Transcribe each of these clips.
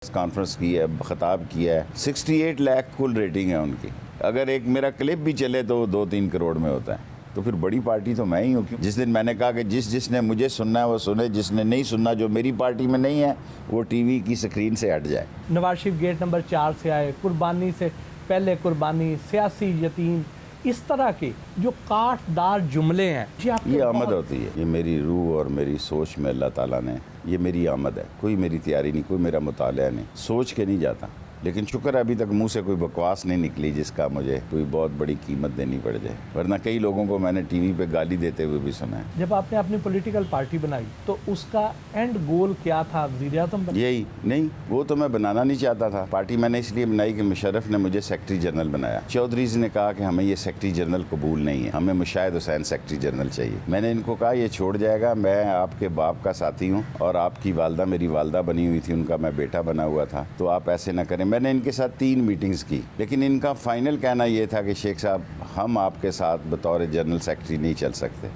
Conference کی ہے، خطاب کیا ہے، 68 لاکھ کل ریٹنگ ہے ان کی. اگر ایک میرا کلپ بھی چلے تو 2-3 کروڑ میں ہوتا ہے. تو پھر بڑی پارٹی تو میں ہی ہوں. کیوں؟ جس دن میں نے کہا کہ جس نے مجھے سننا ہے وہ سنے، جس نے نہیں سننا، جو میری پارٹی میں نہیں ہے، وہ ٹی وی کی سکرین سے ہٹ جائے. نواز شریف گیٹ نمبر 4 سے آئے، قربانی سے پہلے قربانی، سیاسی یتیم، اس طرح کے جو کاٹ دار جملے ہیں. یہ آمد ہوتی ہے. یہ میری روح اور میری سوچ میں اللہ تعالیٰ نے، یہ میری آمد ہے. کوئی میری تیاری نہیں، کوئی میرا مطالعہ نہیں. سوچ کے نہیں جاتا. لیکن شکر ہے ابھی تک منہ سے کوئی بکواس نہیں نکلی جس کا مجھے کوئی بہت بڑی قیمت دینی پڑ جائے. ورنہ کئی لوگوں کو میں نے ٹی وی پہ گالی دیتے ہوئے بھی سنا ہے. جب آپ نے اپنی پولیٹیکل پارٹی بنائی تو اس کا اینڈ گول کیا تھا؟ وزیر اعظم بننا؟ یہی نہیں، وہ تو میں بنانا نہیں چاہتا تھا. پارٹی میں نے اس لیے بنائی کہ مشرف نے مجھے سیکرٹری جنرل بنایا. چودھریز نے کہا کہ ہمیں یہ سیکرٹری جنرل قبول نہیں ہے، ہمیں مشاہد حسین سیکرٹری جنرل چاہیے. میں نے ان کو کہا یہ چھوڑ جائے گا، میں آپ کے باپ کا ساتھی ہوں اور آپ کی والدہ میری والدہ بنی ہوئی تھی، ان کا میں بیٹا بنا ہوا تھا، تو آپ ایسے نہ کریں. میں نے ان کے ساتھ 3 میٹنگز کی، لیکن ان کا فائنل کہنا یہ تھا کہ شیخ صاحب ہم آپ کے ساتھ بطور جنرل سیکرٹری نہیں چل سکتے.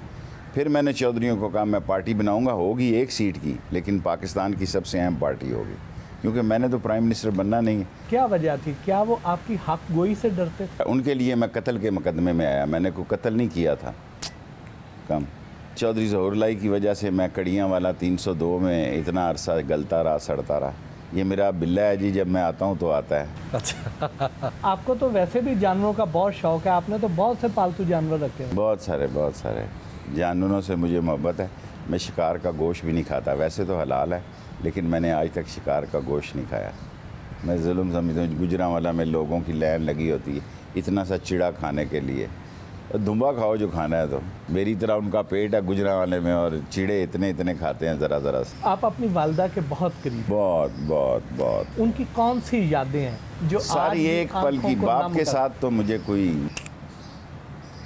پھر میں نے چودھریوں کو کہا میں پارٹی بناؤں گا، ہوگی 1 سیٹ کی، لیکن پاکستان کی سب سے اہم پارٹی ہوگی، کیونکہ میں نے تو پرائم منسٹر بننا نہیں ہے. کیا وجہ تھی؟ کیا وہ آپ کی حق گوئی سے ڈرتے؟ ان کے لیے میں قتل کے مقدمے میں آیا. میں نے کوئی قتل نہیں کیا تھا. کم چودھری ظہور اللہ کی وجہ سے میں کڑیاں والا 302 میں اتنا عرصہ گلتا رہا، سڑتا رہا. یہ میرا بلہ ہے جی، جب میں آتا ہوں تو آتا ہے. اچھا آپ کو تو ویسے بھی جانوروں کا بہت شوق ہے، آپ نے تو بہت سے پالتو جانور رکھے ہیں. بہت سارے جانوروں سے مجھے محبت ہے. میں شکار کا گوشت بھی نہیں کھاتا. ویسے تو حلال ہے، لیکن میں نے آج تک شکار کا گوشت نہیں کھایا. میں ظلم سمجھتا ہوں. گجرانوالہ میں لوگوں کی لائن لگی ہوتی ہے اتنا سا چڑا کھانے کے لیے. دھمبا کھاؤ جو کھانا ہے. تو میری طرح ان کا پیٹ ہے گجرانوالے میں، اور چڑے اتنے کھاتے ہیں ذرا سے. آپ اپنی والدہ کے بہت قریب؟ بہت. ان کی کون سی یادیں ہیں جو ساری ایک پل کی. باپ کے ساتھ تو مجھے کوئی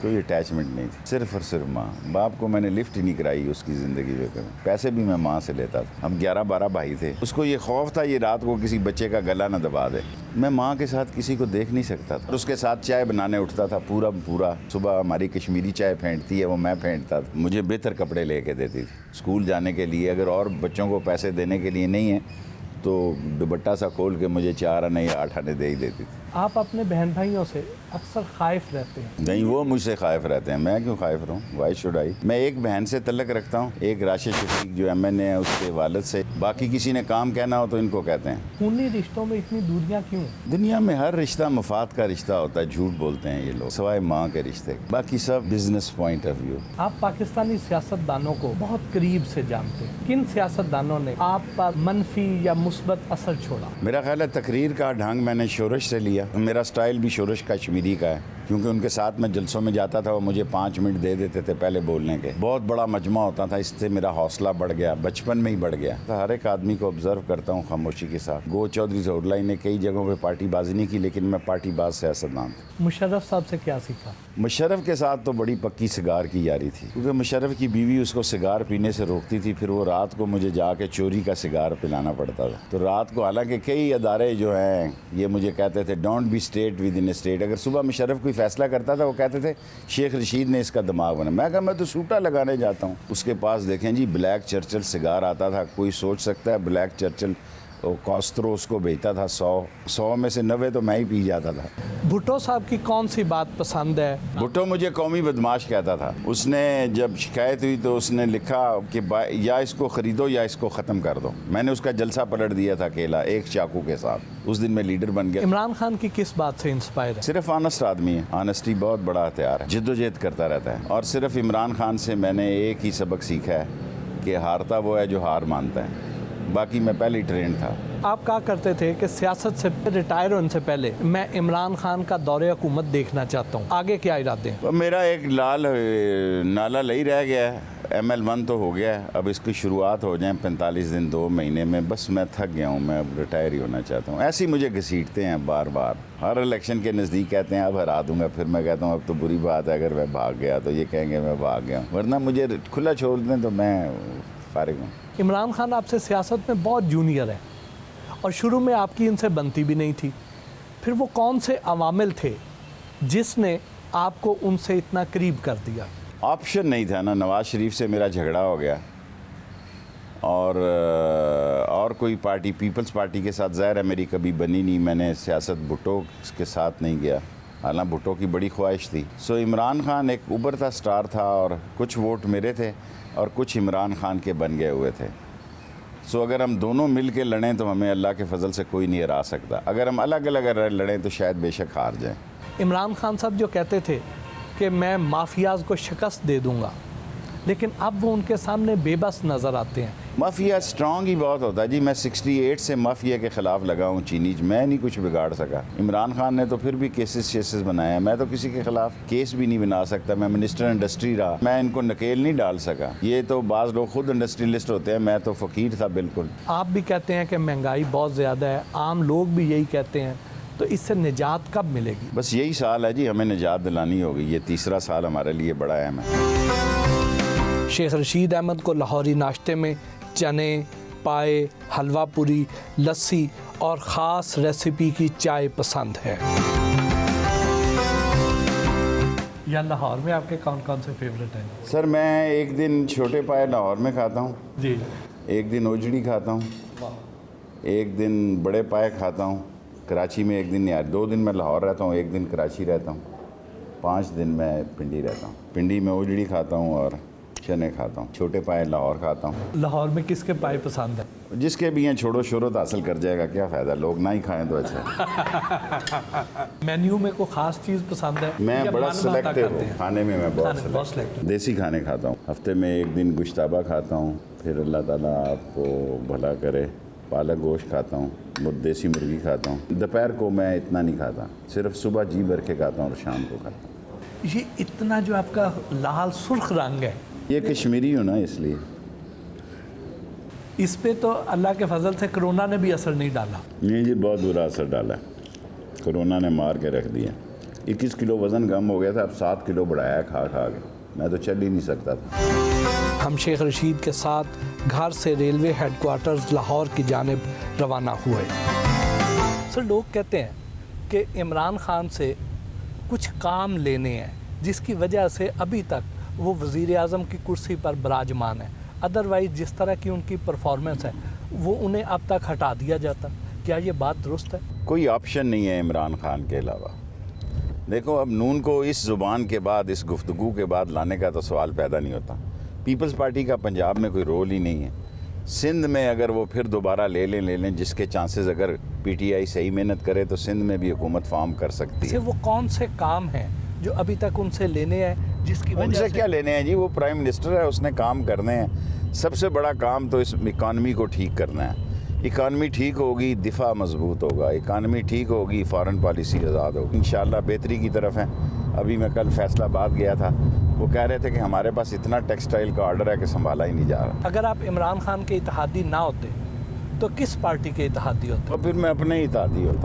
اٹیچمنٹ نہیں تھی، صرف اور صرف ماں. باپ کو میں نے لفٹ ہی نہیں کرائی اس کی زندگی میں. پیسے بھی میں ماں سے لیتا تھا. ہم 11-12 بھائی تھے. اس کو یہ خوف تھا یہ رات کو کسی بچے کا گلا نہ دبا دے. میں ماں کے ساتھ کسی کو دیکھ نہیں سکتا تھا. اس کے ساتھ چائے بنانے اٹھتا تھا پورا. صبح ہماری کشمیری چائے پھینٹتی ہے وہ میں پھینٹتا تھا. مجھے بہتر کپڑے لے کے دیتی تھی اسکول جانے کے لیے. اگر اور بچوں کو پیسے دینے کے لیے نہیں ہیں تو دوپٹہ سا کھول کے مجھے 4 آنے یا 8 آنے دے ہی دیتی تھی. آپ اپنے بہن بھائیوں سے اکثر خائف رہتے ہیں؟ نہیں، وہ مجھ سے خائف رہتے ہیں. میں کیوں خائف رہوں؟ Why should I? میں ایک بہن سے تعلق رکھتا ہوں، ایک راشد شفیق جو ایم این اے ہے اس کے والد سے. باقی کسی نے کام کہنا ہو تو ان کو کہتے ہیں. خونی رشتوں میں اتنی دوریاں کیوں؟ دنیا میں ہر رشتہ مفاد کا رشتہ ہوتا ہے. جھوٹ بولتے ہیں یہ لوگ، سوائے ماں کے رشتے. باقی سب بزنس پوائنٹ آف ویو. آپ پاکستانی سیاستدانوں کو بہت قریب سے جانتے ہیں. کن سیاستدانوں نے آپ پر منفی یا مثبت اثر چھوڑا؟ میرا خیال ہے تقریر کا ڈھنگ میں نے شورش سے لیا. میرا سٹائل بھی شورش کشمیری کا ہے، کیونکہ ان کے ساتھ میں جلسوں میں جاتا تھا. وہ مجھے 5 منٹ دے دیتے تھے پہلے بولنے کے. بہت بڑا مجمع ہوتا تھا. اس سے میرا حوصلہ بڑھ گیا، بچپن میں ہی بڑھ گیا. ہر ایک آدمی کو آبزرو کرتا ہوں خاموشی کے ساتھ. گو چودھری ظہور اللہ نے کئی جگہوں پہ پارٹی بازی نہیں کی، لیکن میں پارٹی باز سیاستدان تھا. مشرف صاحب سے کیا سیکھا؟ مشرف کے ساتھ تو بڑی پکی سگار کی یاری تھی، کیونکہ مشرف کی بیوی اس کو سگار پینے سے روکتی تھی. پھر وہ رات کو مجھے جا کے چوری کا سگار پلانا پڑتا تھا. تو رات کو، حالانکہ کئی ادارے جو ہیں یہ مجھے کہتے تھے don't be state within state. اگر صبح مشرف کوئی فیصلہ کرتا تھا وہ کہتے تھے شیخ رشید نے اس کا دماغ بنا. میں کہا میں تو سوٹا لگانے جاتا ہوں. اس کے پاس دیکھیں جی بلیک چرچل سگار آتا تھا. کوئی سوچ سکتا ہے بلیک چرچل کاسترو اس کو بیچتا تھا 100 میں سے 90 تو میں ہی پی جاتا تھا. بھٹو صاحب کی کون سی بات پسند ہے؟ بھٹو مجھے قومی بدماش کہتا تھا. اس نے جب شکایت ہوئی تو اس نے لکھا کہ یا اس کو خریدو یا اس کو ختم کر دو. میں نے اس کا جلسہ پلٹ دیا تھا اکیلا ایک چاقو کے ساتھ. اس دن میں لیڈر بن گیا. عمران خان کی کس بات سے انسپائر ہے؟ صرف آنسٹ آدمی ہے. آنسٹی بہت بڑا ہتھیار ہے. جد و جہد کرتا رہتا ہے. اور صرف عمران خان سے میں نے ایک ہی سبق سیکھا ہے کہ ہارتا وہ ہے جو ہار مانتا ہے. باقی میں پہلے ہی ٹرینڈ تھا. آپ کہا کرتے تھے کہ سیاست سے ریٹائر ہونے سے پہلے میں عمران خان کا دور حکومت دیکھنا چاہتا ہوں. آگے کیا ارادے ہیں؟ میرا ایک نالا لئی رہ گیا ہے. ML1 تو ہو گیا ہے. اب اس کی شروعات ہو جائیں 45 دن 2 مہینے میں. بس میں تھک گیا ہوں. میں اب ریٹائر ہی ہونا چاہتا ہوں. ایسے ہی مجھے گھسیٹتے ہیں بار. ہر الیکشن کے نزدیک کہتے ہیں اب ہرا دوں گا. پھر میں کہتا ہوں اب تو بری بات ہے اگر میں بھاگ گیا تو یہ کہیں گے میں بھاگ گیا ہوں. ورنہ مجھے کھلا چھوڑ دیں تو میں فارغ ہوں. عمران خان آپ سے سیاست میں بہت جونیئر ہے اور شروع میں آپ کی ان سے بنتی بھی نہیں تھی. پھر وہ کون سے عوامل تھے جس نے آپ کو ان سے اتنا قریب کر دیا؟ آپشن نہیں تھا نا. نواز شریف سے میرا جھگڑا ہو گیا اور اور کوئی پارٹی پیپلز پارٹی کے ساتھ ظاہر ہے میری کبھی بنی نہیں. میں نے سیاست بھٹو کے ساتھ نہیں گیا, حالانکہ بھٹو کی بڑی خواہش تھی. سو عمران خان ایک ابھرتا سٹار تھا اور کچھ ووٹ میرے تھے اور کچھ عمران خان کے بن گئے ہوئے تھے. سو اگر ہم دونوں مل کے لڑیں تو ہمیں اللہ کے فضل سے کوئی نہیں ہرا سکتا. اگر ہم الگ الگ لڑیں تو شاید بے شک ہار جائیں. عمران خان صاحب جو کہتے تھے کہ میں مافیاز کو شکست دے دوں گا, لیکن اب وہ ان کے سامنے بے بس نظر آتے ہیں. مافیا سٹرانگ ہی بہت ہوتا ہے جی. میں 68 سے مافیا کے خلاف لگا ہوں چینی, میں نہیں کچھ بگاڑ سکا. عمران خان نے تو پھر بھی کیسز بنائے ہیں, میں تو کسی کے خلاف کیس بھی نہیں بنا سکتا. میں منسٹر انڈسٹری رہا, میں ان کو نکیل نہیں ڈال سکا. یہ تو بعض لوگ خود انڈسٹریلسٹ ہوتے ہیں, میں تو فقیر تھا بالکل. آپ بھی کہتے ہیں کہ مہنگائی بہت زیادہ ہے, عام لوگ بھی یہی کہتے ہیں, تو اس سے نجات کب ملے گی؟ بس یہی سال ہے جی, ہمیں نجات دلانی ہوگی. یہ تیسرا سال ہمارے لیے بڑا اہم ہے. شیخ رشید احمد کو لاہوری ناشتے میں چنے, پائے, حلوہ پوری, لسی اور خاص ریسیپی کی چائے پسند ہے. یا لاہور میں آپ کے کون کون سے فیوریٹ ہیں؟ سر میں ایک دن چھوٹے پائے لاہور میں کھاتا ہوں, جی. ایک دن اوجڑی کھاتا ہوں, ایک دن بڑے پائے کھاتا ہوں. کراچی میں ایک دن, یار 2 دن میں لاہور رہتا ہوں, ایک دن کراچی رہتا ہوں, 5 دن میں پنڈی رہتا ہوں. پنڈی میں اوجڑی کھاتا ہوں اور چنے کھاتا ہوں. چھوٹے پائے لاہور کھاتا ہوں. لاہور میں کس کے پائے پسند ہیں؟ جس کے بھی ہیں, چھوڑو شہرت حاصل کر جائے گا, کیا فائدہ, لوگ نہ ہی کھائیں تو اچھا ہے. مینیو میں کوئی خاص چیز پسند ہے؟ میں یا بڑا من بھاتا سلیکٹیو کرتے ہوں ہیں؟ کھانے میں, میں بہت بہت سلیکٹیو. دیسی کھانے کھاتا ہوں. ہفتے میں ایک دن گوشتابہ کھاتا ہوں, پھر اللہ تعالیٰ آپ کو بھلا کرے پالک گوشت کھاتا ہوں, دیسی مرغی کھاتا ہوں. دوپہر کو میں اتنا نہیں کھاتا, صرف صبح جی بھر کے کھاتا ہوں اور شام کو کھاتا ہوں. یہ اتنا جو آپ کا لال سرخ رنگ ہے, یہ کشمیری ہوں نا اس لیے. اس پہ تو اللہ کے فضل سے کرونا نے بھی اثر نہیں ڈالا. نہیں جی, بہت برا اثر ڈالا ہے, کرونا نے مار کے رکھ دیا. 21 کلو وزن کم ہو گیا تھا, اب 7 کلو بڑھایا ہے کھا کے. میں تو چل ہی نہیں سکتا تھا. ہم شیخ رشید کے ساتھ گھر سے ریلوے ہیڈ کوارٹرز لاہور کی جانب روانہ ہوئے. سر, لوگ کہتے ہیں کہ عمران خان سے کچھ کام لینے ہیں جس کی وجہ سے ابھی تک وہ وزیر اعظم کی کرسی پر براجمان ہے, ادروائز جس طرح کی ان کی پرفارمنس ہے وہ انہیں اب تک ہٹا دیا جاتا. کیا یہ بات درست ہے؟ کوئی آپشن نہیں ہے عمران خان کے علاوہ. دیکھو, اب نون کو اس زبان کے بعد, اس گفتگو کے بعد لانے کا تو سوال پیدا نہیں ہوتا. پیپلز پارٹی کا پنجاب میں کوئی رول ہی نہیں ہے. سندھ میں اگر وہ پھر دوبارہ لے لیں جس کے چانسز, اگر پی ٹی آئی صحیح محنت کرے تو سندھ میں بھی حکومت فارم کر سکتی ہے. وہ کون سے کام ہیں جو ابھی تک ان سے لینے ہیں جس کی ان وجہ سے کیا لینے ہیں جی, وہ پرائم منسٹر ہے, اس نے کام کرنے ہیں. سب سے بڑا کام تو اس اکانومی کو ٹھیک کرنا ہے. اکانومی ٹھیک ہوگی, دفاع مضبوط ہوگا. اکانومی ٹھیک ہوگی, فارن پالیسی آزاد ہوگی. انشاءاللہ بہتری کی طرف ہیں. ابھی میں کل فیصل آباد گیا تھا, وہ کہہ رہے تھے کہ ہمارے پاس اتنا ٹیکسٹائل کا آرڈر ہے کہ سنبھالا ہی نہیں جا رہا. اگر آپ عمران خان کے اتحادی نہ ہوتے تو کس پارٹی کے اتحادی ہوتے؟ اور پھر میں اپنے ہی اتحادی ہوتا.